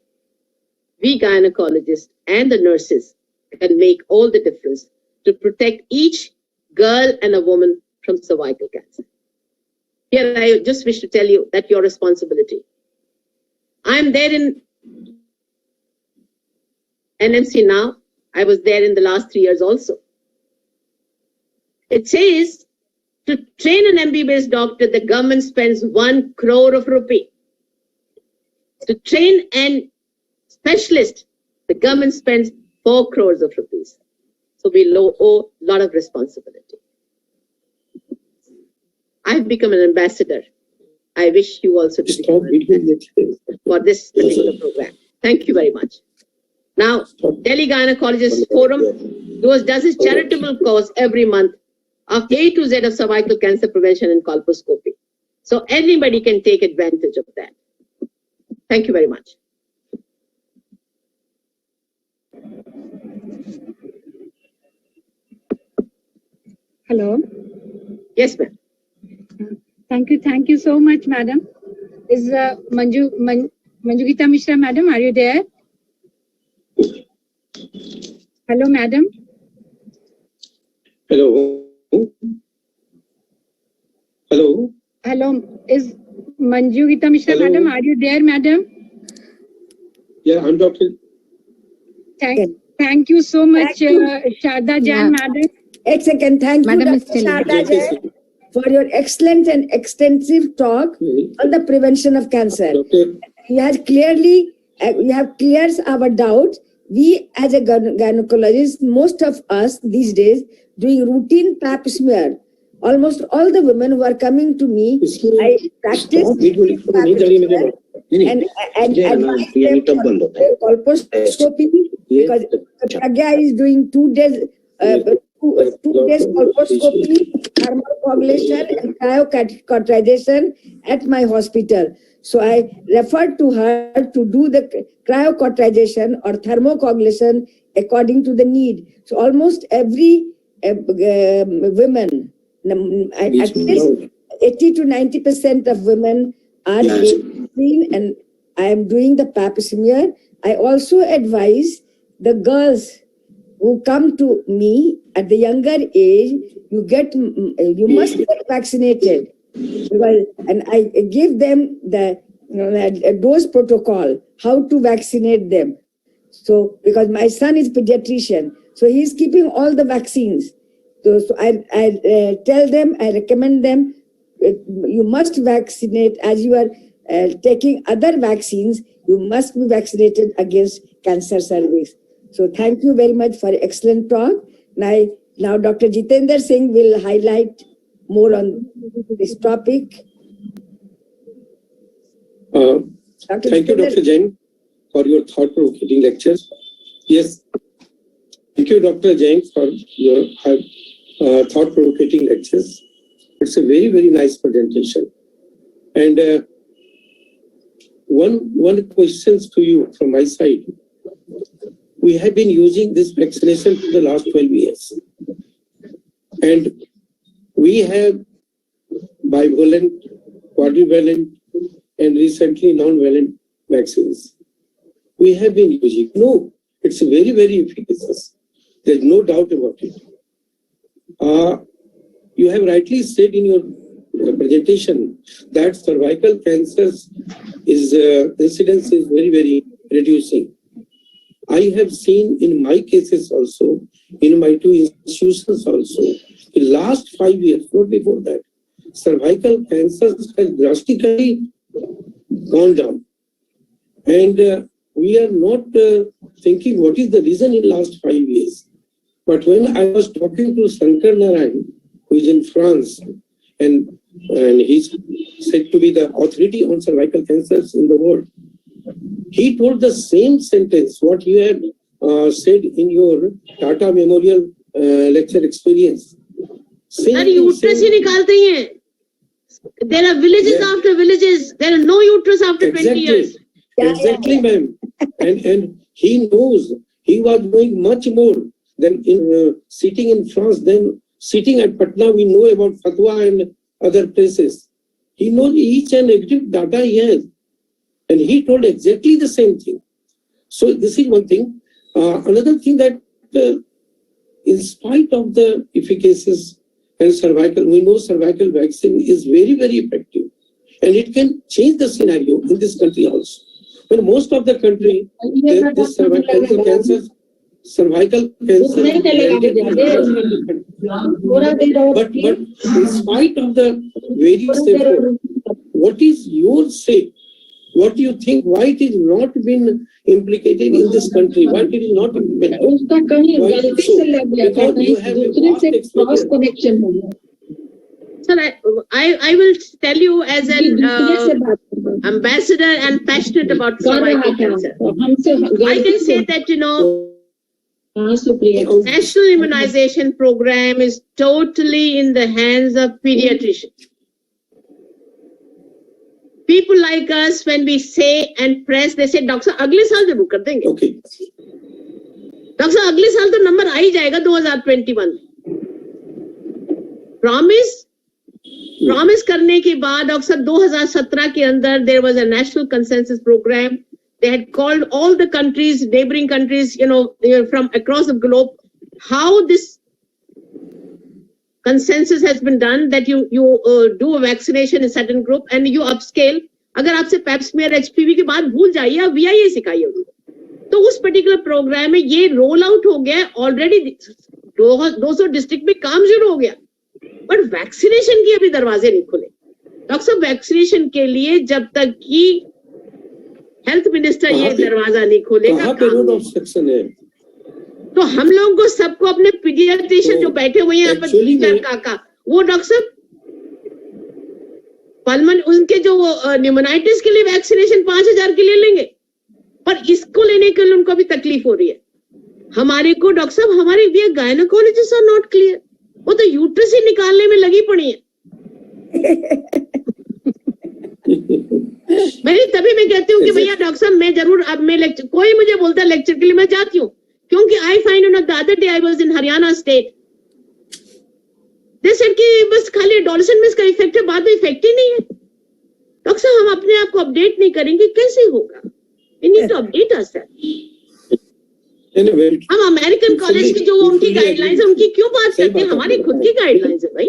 we gynecologists and the nurses can make all the difference to protect each girl and a woman from cervical cancer. Here, I just wish to tell you that your responsibility. I'm there in NMC now. I was there in the last 3 years also. It says to train an MBBS doctor, the government spends 1 crore of rupee. To train an specialist, the government spends 4 crores of rupees. So we owe a lot of responsibility. I've become an ambassador. I wish you also to become an ambassador for this particular program. Thank you very much. Now, Delhi Gynecologist Forum does its charitable cause every month of A to Z of cervical cancer prevention and colposcopy. So anybody can take advantage of that. Thank you very much. Hello. Yes, ma'am. Thank you so much, madam. Is Manjugita Mishra, madam, are you there? Hello, madam. Hello. Hello. Hello. Is Manjugita Mishra, Hello. madam, are you there, madam? Yeah, I'm Dr. Thank you so much, Sharda Jain, madam. One second. Thank you, Madam is Dr. still Sharda Jain, for your excellent and extensive talk on the prevention of cancer. You have cleared our doubt. We, as a gynecologist, most of us these days doing routine pap smear. Almost all the women who are coming to me, I practice pap smear and advise them for colposcopy because Pragya is doing 2 days. 2 days colposcopy, thermal coagulation, and cryocauterization at my hospital. So I referred to her to do the cryocauterization or thermocoagulation according to the need. So almost every women, at least 80 to 90% of women are being, and I am doing the pap smear. I also advise the girls who come to me at the younger age, you must get vaccinated. And I give them the dose protocol, how to vaccinate them. So, because my son is pediatrician, so he's keeping all the vaccines. So I tell them, I recommend them, you must vaccinate as you are taking other vaccines. You must be vaccinated against cancer cervix. So thank you very much for excellent talk. Now Dr. Jitendra Singh will highlight more on this topic. Thank you, Dr. Jain, for your thought-provoking lectures. Yes, thank you, Dr. Jain, for your thought-provoking lectures. It's a very, very nice presentation. And one question to you from my side. We have been using this vaccination for the last 12 years. And we have bivalent, quadrivalent, and recently non-valent vaccines. We have been using. No, it's very, very efficacious. There's no doubt about it. You have rightly said in your presentation that cervical cancers incidence is very, very reducing. I have seen in my cases also, in my two institutions also, in last 5 years, not before that, cervical cancers has drastically gone down. And we are not thinking what is the reason in last 5 years. But when I was talking to Shankar Narayan, who is in France, and he's said to be the authority on cervical cancers in the world, he told the same sentence what you have said in your Tata Memorial lecture experience. Uterus ही निकालते ही हैं. There are villages after villages. There are no uterus after 20 years. Exactly, ma'am. And he knows. He was doing much more than in sitting in France. Then sitting at Patna, we know about Fatwa and other places. He knows each and every data he has. And he told exactly the same thing. So this is one thing. Another thing that in spite of the efficacies and cervical, we know cervical vaccine is very, very effective. And it can change the scenario in this country also. When most of the country, this cervical cancer, but in spite of the various effort, what is your say? What do you think? Why it is not been implicated in this country? Why it is not implemented? Because you have a vast experience. Sir, I will tell you as an ambassador and passionate about cervical cancer. I can say that, national immunization program is totally in the hands of pediatricians. People like us, when we say and press, they say, Doctor, अगले साल जरूर कर देंगे. Okay. Doctor, अगले साल तो number आ ही जाएगा 2021. Promise करने के बाद Doctor 2017 के अंदर there was a national consensus program. They had called all the countries, neighboring countries, from across the globe, how this consensus has been done that you do a vaccination in certain group and you upscale. अगर आपसे pap smear HPV के बाद भूल जाइए, आप VIA सिखाइए. तो उस particular program में ये roll out हो गया already 200 district में काम शुरू हो गया. But vaccination की अभी दरवाजे नहीं खुले. डॉक्टर वैक्सीनेशन के लिए जब तक कि हेल्थ मिनिस्टर ये दरवाजा नहीं खोलेगा, तो हम लोगों को सबको अपने पीडियाट्रिशियन जो बैठे हुए हैं काका, वो डॉक्टर पल्मन उनके जो न्यूमोनाइटिस के लिए वैक्सीनेशन 5,000 के लिए लेंगे, पर इसको लेने के लिए उनको भी तकलीफ हो रही है. हमारे को डॉक्टर साहब हमारे भी गायनोकोलॉजिस्ट आर नॉट क्लियर. वो तो यूट्रस ही निकालने में लगी पड़ी है. तभी मैं कहती हूँ कि भैया डॉक्टर साहब मैं जरूर अब मैं लेक्चर, कोई मुझे बोलता है लेक्चर के लिए मैं जाती हूँ, क्योंकि I find the other day I was in Haryana state, they said कि बस खाली एडोलेसेंट में इसका इफेक्ट है, बाद में इफेक्ट ही नहीं है. डॉक्टर साहब हम अपने आप को अपडेट नहीं करेंगे कैसे होगा? We need to update ourselves. हम अमेरिकन कॉलेज की जो उनकी गाइडलाइंस है उनकी क्यों बात करते हैं? हमारी खुद की गाइडलाइंस है भाई.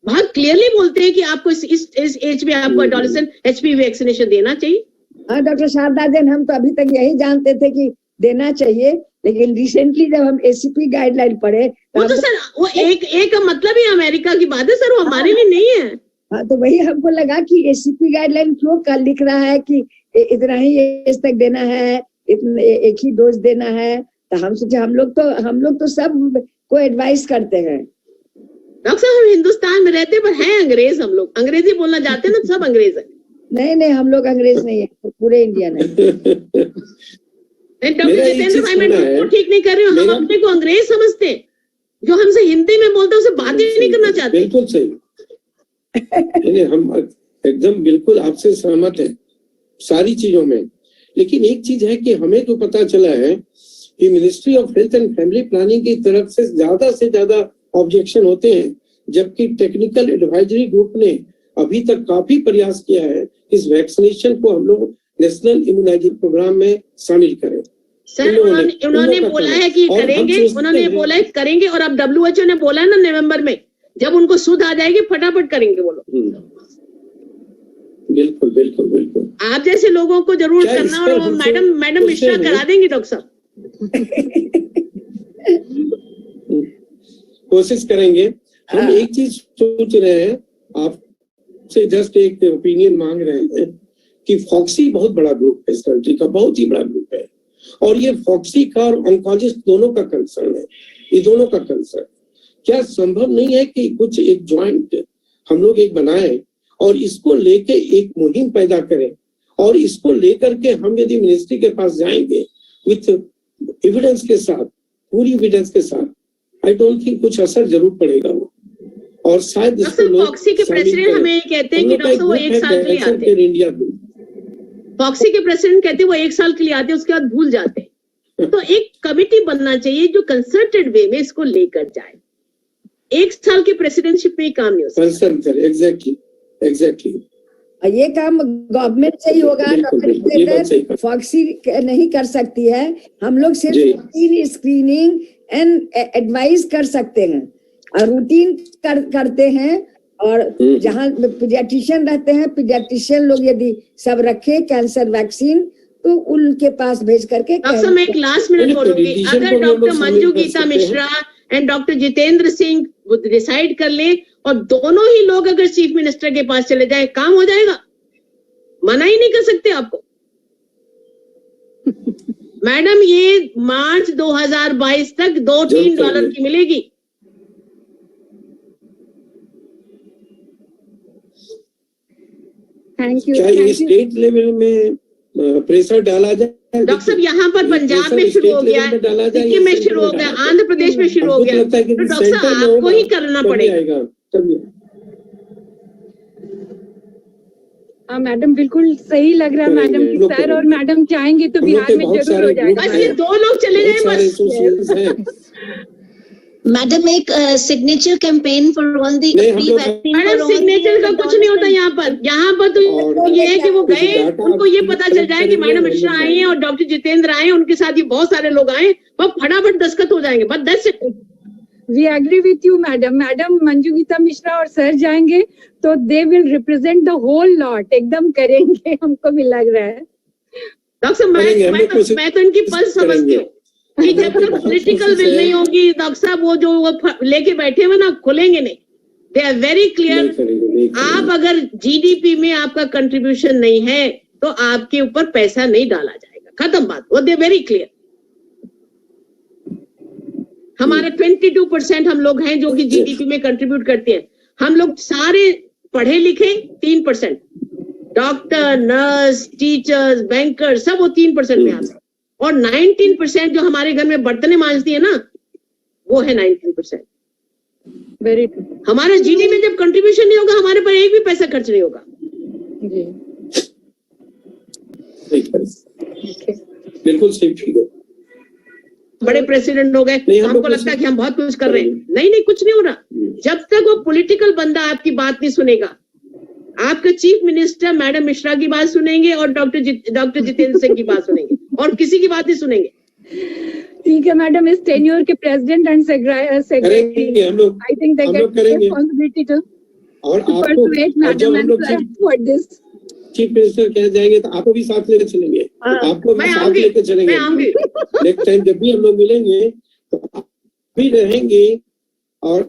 बहुत क्लियरली बोलते हैं कि आपको इस एज में आपको एडोलेसेंट HPV वैक्सीनेशन देना चाहिए. हाँ डॉक्टर शारदा जैन, हम तो अभी तक यही जानते थे कि देना चाहिए, लेकिन रिसेंटली जब हम एसीपी गाइडलाइन पढ़े तो वो तो सर वो एक का मतलब ही अमेरिका की बात है सर, वो हमारे लिए नहीं है। हाँ, तो वही हमको लगा कि एसीपी गाइडलाइन क्यों कल लिख रहा है कि इतना ही एज तक देना है, इतने एक ही डोज देना है। तो हम सोचे हम लोग तो सब को एडवाइस करते हैं। डॉक्टर साहब हम हिंदुस्तान में रहते पर हैं अंग्रेज, हम लोग अंग्रेजी बोलना चाहते हैं ना, सब अंग्रेज है। नहीं हम लोग अंग्रेज नहीं है, पूरे इंडियन है। डॉक्टर जितेंद्र भाई मैं तो ठीक नहीं कर रही हूँ, हम अपने को अंग्रेज समझते हैं, जो हमसे हिंदी में बोलते हैं उसे बात ही नहीं करना चाहते। बिल्कुल सही। हम एकदम बिल्कुल आपसे सहमत हैं सारी चीजों में। लेकिन एक चीज है कि हमें जो पता चला है कि ministry of health and family planning की तरफ से ज्यादा ऑब्जेक्शन होते हैं, जबकि टेक्निकल एडवाइजरी ग्रुप ने अभी तक काफी प्रयास किया है इस वैक्सीनेशन को हम लोग नेशनल इम्यूनाइजेशन प्रोग्राम में शामिल करें। सर उन्होंने बोला है कि करेंगे, उन्होंने बोला है करेंगे, और अब WHO ने बोला है ना नवंबर में जब उनको सुध आ जाएगी फटाफट करेंगे वो लोग। बिल्कुल बिल्कुल बिल्कुल। आप जैसे लोगों को जरूर करना, और वो मैडम मिश्रा करा देंगी डॉक्टर साहब। कोशिश करेंगे। हम एक चीज सोच रहे हैं, आपसे जस्ट एक ओपिनियन मांग रहे हैं कि फॉक्सी बहुत बड़ा ग्रुप है इस कंट्री का, बहुत ही बड़ा ग्रुप है, और ये फॉक्सी का और ऑन्कोलॉजिस्ट दोनों का कंसर्न है, ये दोनों का कंसर्न। क्या संभव नहीं है कि कुछ एक ज्वाइंट हम लोग एक बनाए और इसको लेके एक मुहिम पैदा करें, और इसको लेकर के हम यदि मिनिस्ट्री के पास जाएंगे विथ एविडेंस के साथ, पूरी एविडेंस के साथ, आई डोंट थिंक कुछ असर जरूर पड़ेगा वो। और शायद फॉक्सी के प्रेसिडेंट हमें कहते हैं कि डॉक्टर वो 1 साल के लिए आते हैं। इंडिया फॉक्सी के प्रेसिडेंट कहते हैं वो 1 साल के लिए आते हैं, उसके बाद भूल जाते हैं। तो एक कमिटी बनना चाहिए जो कंसर्टेड वे में इसको लेकर जाए। 1 साल की प्रेसिडेंटशिप में काम नहीं हो सकता। एग्जैक्टली ये काम गवर्नमेंट से ही होगा, डॉक्टर फॉक्सी नहीं कर सकती है। हम लोग सिर्फ रूटीन स्क्रीनिंग एंड एडवाइस कर सकते हैं, और रूटीन करते हैं, और जहाँ पीडियाट्रिशियन रहते हैं, पीडियाट्रिशियन लोग यदि सब रखे कैंसर वैक्सीन तो उनके पास भेज करके। डॉक्टर मैं एक लास्ट मिनट बोलूंगी, अगर doctor Manju Geeta Mishra and doctor Jitendra Singh decide कर ले और दोनों ही लोग अगर चीफ मिनिस्टर के पास चले जाए, काम हो जाएगा, मना ही नहीं कर सकते आपको। मैडम ये मार्च 2022 तक $2-3 की मिलेगी। Thank you. क्या ये स्टेट लेवल में प्रेशर डाला जाए? डॉक्टर साहब यहाँ पर पंजाब में शुरू हो गया है, सिक्किम में शुरू हो गया, आंध्र प्रदेश में शुरू हो गया, तो डॉक्टर साहब आपको ही करना पड़ेगा। मैडम बिल्कुल सही लग रहा है मैडम की सर, और मैडम चाहेंगे तो बिहार में जरूर हो जाएगा। बस ये 2 लोग चले जाए बस। मैडम एक signature campaign for all the madam signature का कुछ नहीं होता यहाँ पर तो ये है कि वो गए, उनको ये पता चल जाए कि मैडम मिश्रा आई हैं और डॉक्टर जितेंद्र आए, उनके साथ ये बहुत सारे लोग आए, वो फटाफट दस्तखत हो जाएंगे, बस that's it. We agree with you madam. Madam Manju Geeta Mishra और सर जाएंगे तो they will represent the whole lot, एकदम करेंगे, हमको भी लग रहा है। डॉक्टर मैं तो इनकी पल्स समझती हूँ कि जब तक पॉलिटिकल विल नहीं होगी डॉक्टर साहब, वो जो लेके बैठे हुए ना खुलेंगे नहीं। They are very clear. आप अगर जीडीपी में आपका कंट्रीब्यूशन नहीं है तो आपके ऊपर पैसा नहीं डाला जाएगा, खत्म बात। वो दे वेरी क्लियर। हमारे 22% हम लोग हैं जो कि जीडीपी में कंट्रीब्यूट करते हैं। हम लोग सारे पढ़े लिखे 3%, डॉक्टर, नर्स, टीचर्स, बैंकर, सब वो 3% में आते हैं, और 19% जो हमारे घर में बर्तने मांजती है ना, वो है 19%। Very true. हमारे जीडीपी में जब कंट्रीब्यूशन नहीं होगा, हमारे पर एक भी पैसा खर्च नहीं होगा। बिल्कुल सही फिगर। बड़े प्रेसिडेंट हो गए, हमको लगता है कि हम बहुत कुछ कर रहे हैं। नहीं, कुछ नहीं हो रहा। जब तक वो पॉलिटिकल बंदा आपकी बात नहीं सुनेगा, आपके चीफ मिनिस्टर मैडम मिश्रा की बात सुनेंगे और डॉक्टर जितेंद्र सिंह की बात सुनेंगे, और किसी की बात नहीं सुनेंगे। ठीक है मैडम, इस टेन्योर के प्रेसिडेंट एंड सेक्रेटरी हम लोग, I think they get responsibility to persuade madam and for this. Chief minister कह जाएंगे तो आपको भी साथ लेकर चलेंगे, आपको भी साथ लेकर चलेंगे। नेक्स्ट टाइम जब भी हम लोग मिलेंगे तो अभी रहेंगे और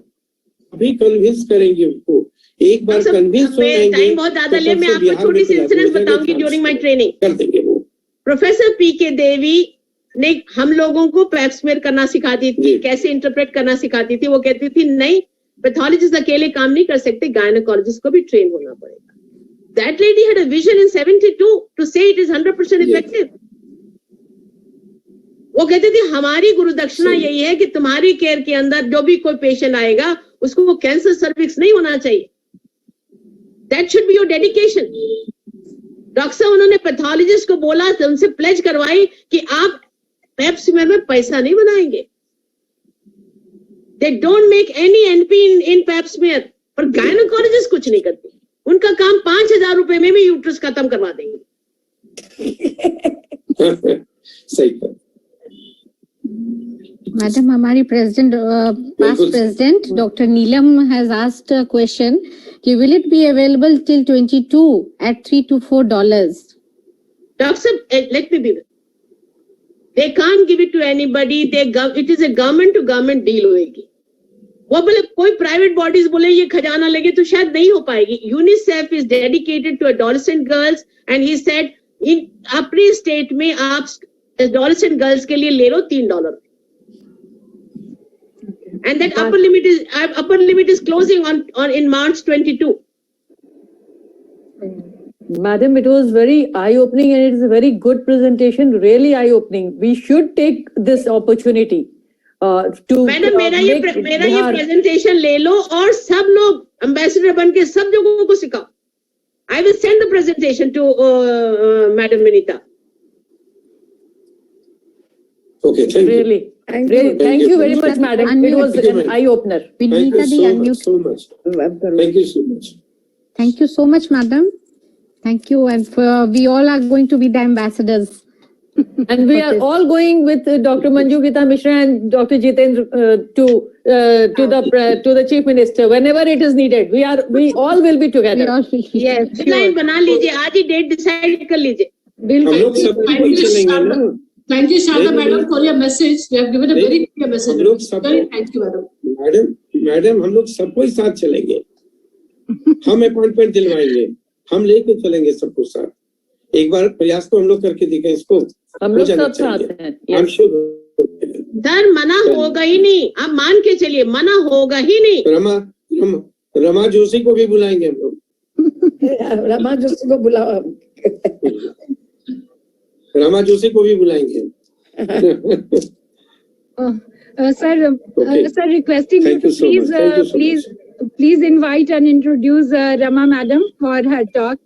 अभी कन्विंस करेंगे उनको। एक बार कन्विंस हो जाएंगे। टाइम बहुत ज्यादा ले, मैं आपको छोटी सी इंसिडेंट बताऊंगी ड्यूरिंग माय ट्रेनिंग। कर देंगे वो। Professor PK. देवी ने हम लोगों को पैप स्मीयर करना सिखाती थी, कैसे इंटरप्रेट करना सिखाती थी। वो कहती थी नहीं, पैथोलॉजिस्ट अकेले काम नहीं कर सकते, गायनेकोलॉजिस्ट को भी ट्रेन होना पड़ेगा। That lady had a vision in 72 to say it is 100% effective. वो कहती थी हमारी गुरुदक्षिणा यही है कि तुम्हारी केयर के अंदर जो भी कोई पेशेंट आएगा उसको वो कैंसर सर्विक्स नहीं होना चाहिए। That should be your dedication. Doctor साहब उन्होंने पैथोलॉजिस्ट को बोला, उनसे प्लेज करवाई कि आप पैप स्मीयर में पैसा नहीं बनाएंगे। They don't make any NP in pap smear, पर गायनेकोलॉजिस्ट कुछ नहीं करते। उनका काम 5,000 रुपए में भी यूट्रस खत्म करवा देंगे। सही। Madam, हमारी president, past president, Dr. Neelam has asked a question. Will it be available till 22 at $3 to $4? Doctor, let me be. They can't give it to anybody. It is a government to government deal होएगी। वो बोले कोई private bodies बोले ये खजाना लगे तो शायद नहीं हो पाएगी। UNICEF is dedicated to adolescent girls and he said in अपनी स्टेट में आप एडोलेसेंट गर्ल्स के लिए ले लो $3 and that upper limit is closing on in March 22. Madam, it was very eye-opening and it is a very good presentation, really eye-opening. We should take this opportunity to madam मेरा ये presentation ले लो और सब लोग ambassador बन के सब लोगों को सिखाओ। I will send the presentation to Madam Vinita. Okay, thank you. Really, thank you very much, madam. It was an eye-opener. Thank you so much. Thank you so much. Thank you so much, madam. Thank you, and we all are going to be the ambassadors. And we are all going with Dr. Manju Gita Mishra and Dr. Jitendra to the Chief Minister whenever it is needed. We all will be together. Yes, deadline बना लीजिए, आज ही date decide कर लीजिए। हम लोग सब चलेंगे ना। Thank you, Sharda madam, for your message. You have given a very clear message. हम लोग सब, Thank you, madam. मैडम हम लोग सबको ही साथ चलेंगे। हम अपॉइंटमेंट दिलवाएंगे, हम लेके चलेंगे सबको साथ। एक बार प्रयास तो हम लोग करके देखें इसको। हम लोग सब साथ हैं। डर मना होगा ही नहीं, आप मान के चलिए, मना होगा ही नहीं। रमा जोशी को भी बुलाएंगे हम लोग। रमा जोशी को बुलाओ। रमा जोशी को भी बुलाएंगे। Sir, requesting you to please invite and introduce Rama madam for her talk.